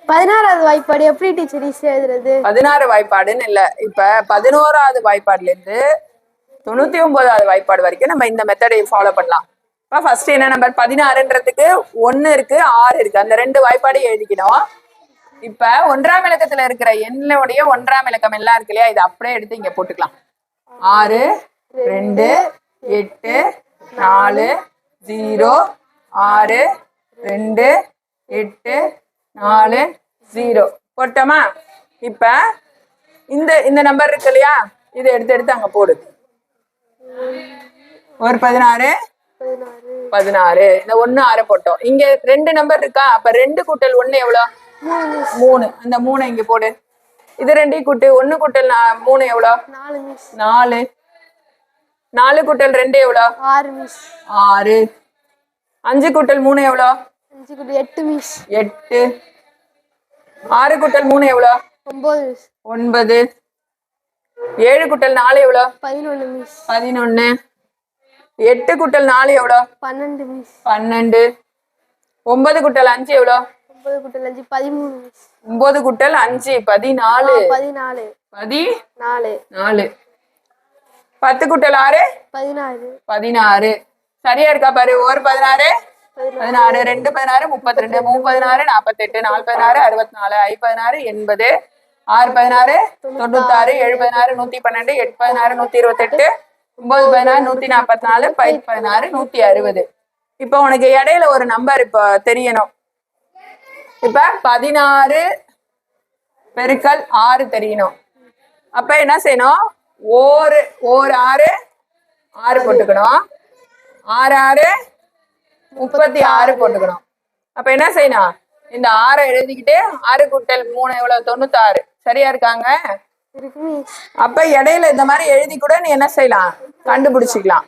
16வது வாய்ப்பாடு எப்படி டீச்சர் ஈஸியா எழுதுறது? 16 வாய்ப்பாடுன்னு இல்ல, இப்ப 11வது வாய்ப்பாடுல இருந்து 99வது வாய்ப்பாடு வரைக்கும் நம்ம இந்த மெத்தடை ஃபாலோ பண்ணலாம். இப்ப ஃபர்ஸ்ட் என்ன நம்பர் 16ன்றதுக்கு 1 இருக்கு 6 இருக்கு, அந்த 2 வாய்ப்பாடையும் எழுதிக்கணும். இப்ப 1ஆம் இலக்கத்துல இருக்கிற எண்ணுடைய 1ஆம் இலக்கம் எல்லாம் இருக்கு இல்லையா, இதை அப்படியே எடுத்து இங்க போட்டுக்கலாம். 6 2 8 4 0 6 2 8 4 0 போட்டோமா? இப்ப இந்த நம்பர் இருக்கு இல்லையா, இதை எடுத்து அங்க போடு. ஒரு 16 16 இந்த 1 6 போட்டோம். இங்க 2 நம்பர் இருக்கா, அப்ப 2 கூட்டல் 1 எவ்வளவு? 3. அந்த 3 இங்க போடு. இது 2 கூட்டு 1 கூட்டல் 3 எவ்வளவு? 4. 4 கூட்டல் 2 எவ்வளவு? 6. 5 கூட்டல் 3 எவ்வளவு? 8. 6 கூட்டல் 3 எவ்வளவு? 9. 7 கூட்டல் 4 எவ்வளவு? 11. 8 கூட்டல் 4 எவ்வளவு? 12. 9 கூட்டல் 5 எவ்வளவு? 9 கூட்டல் 5 14. 10 கூட்டல் 6 16. சரியா இருக்கா பாரு. ஒரு 16 16 2 16 32 3 16 48 4 16 64 5 16 80 6 16 96 7 16 112 8 16 128 9 16 144 5 16 160. இப்ப உனக்கு இடையில ஒரு நம்பர் இப்ப தெரியணும். இப்ப 16 பெருக்கல் 6 தெரியணும். அப்ப என்ன செய்யணும்? ஒரு 6 6 போட்டுக்கணும். 6 6 36 போட்டுக்கணும். அப்ப என்ன செய்யணும்? இந்த 6 எழுதிக்கிட்டு 6 கூட்டல் 3 எவ்வளவு? 96. சரியா இருக்காங்க? அப்ப இடையில இந்த மாதிரி எழுதி கூட நீ என்ன செய்யலாம்? கண்டுபிடிச்சிக்கலாம்.